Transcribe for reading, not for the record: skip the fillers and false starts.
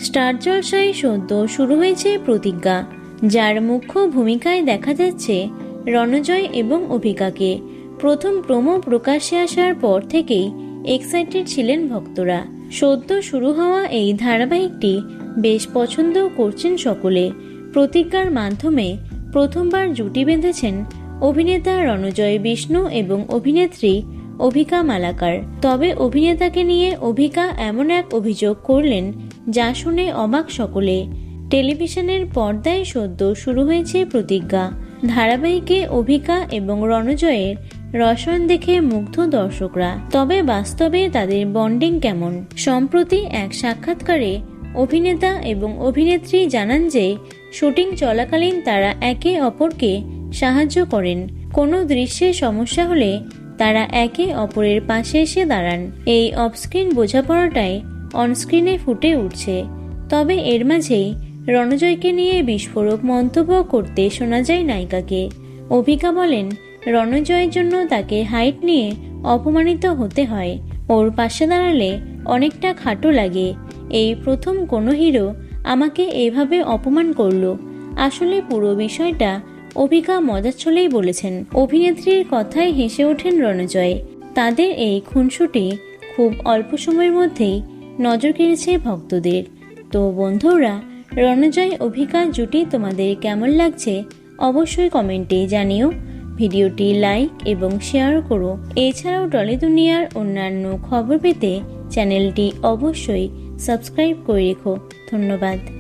Star জলসায় সদ্য শুরু হয়েছে প্রতিজ্ঞা, যার মুখ্য ভূমিকায় দেখা যাচ্ছে রণজয় এবং অভিকাকে। প্রথম প্রোমো প্রকাশ্যে আসার পর থেকেই এক্সাইটেড ছিলেন ভক্তরা। সদ্য শুরু হওয়া এই ধারাবাহিকটি বেশ পছন্দ করছেন সকলে। প্রতিজ্ঞার মাধ্যমে প্রথমবার জুটি বেঁধেছেন অভিনেতা রণজয় বিষ্ণু এবং অভিনেত্রী অভিকা মালাকার। তবে অভিনেতাকে নিয়ে অভিকা এমন এক অভিযোগ করলেন যা শুনে অবাক সকলে। টেলিভিশনের পর্দায় সদ্য শুরু হয়েছে প্রতিজ্ঞা ধারাবাহিকে অভিকা এবং রণজয়ের রসায়ন দেখে মুগ্ধ দর্শকরা। তবে বাস্তবে তাদের বন্ডিং কেমন? সম্প্রতি এক সাক্ষাৎকারে অভিনেতা এবং অভিনেত্রী জানান যে শুটিং চলাকালীন তারা একে অপরকে সাহায্য করেন। কোনো দৃশ্যে সমস্যা হলে তারা একে অপরের পাশে এসে দাঁড়ান। এই অফস্ক্রিন বোঝাপড়াটাই অনস্ক্রিনে ফুটে উঠছে। তবে এর মাঝেই রণজয়কে নিয়ে বিস্ফোরক মন্তব্য করতে শোনা যায় নায়িকাকে। অভিকা বলেন, রণজয়ের জন্য তাকে হাইট নিয়ে অপমানিত হতে হয়। ওর পাশে দাঁড়ালে অনেকটা খাটো লাগে। এই প্রথম কোনো হিরো আমাকে এভাবে অপমান করলো। আসলে পুরো বিষয়টা অভিকা মজার ছলেই বলেছেন। অভিনেত্রীর কথায় হেসে ওঠেন রণজয়। তাদের এই খুনসুটি খুব অল্প সময়ের মধ্যেই নজর কেড়েছে ভক্তদের। তো বন্ধুরা, রণজয় অভিকা জুটি তোমাদের কেমন লাগছে অবশ্যই কমেন্টে জানিও। ভিডিওটি লাইক এবং শেয়ার করো। এছাড়াও টলি দুনিয়ার অন্যান্য খবর পেতে চ্যানেলটি অবশ্যই সাবস্ক্রাইব করে রেখো। ধন্যবাদ।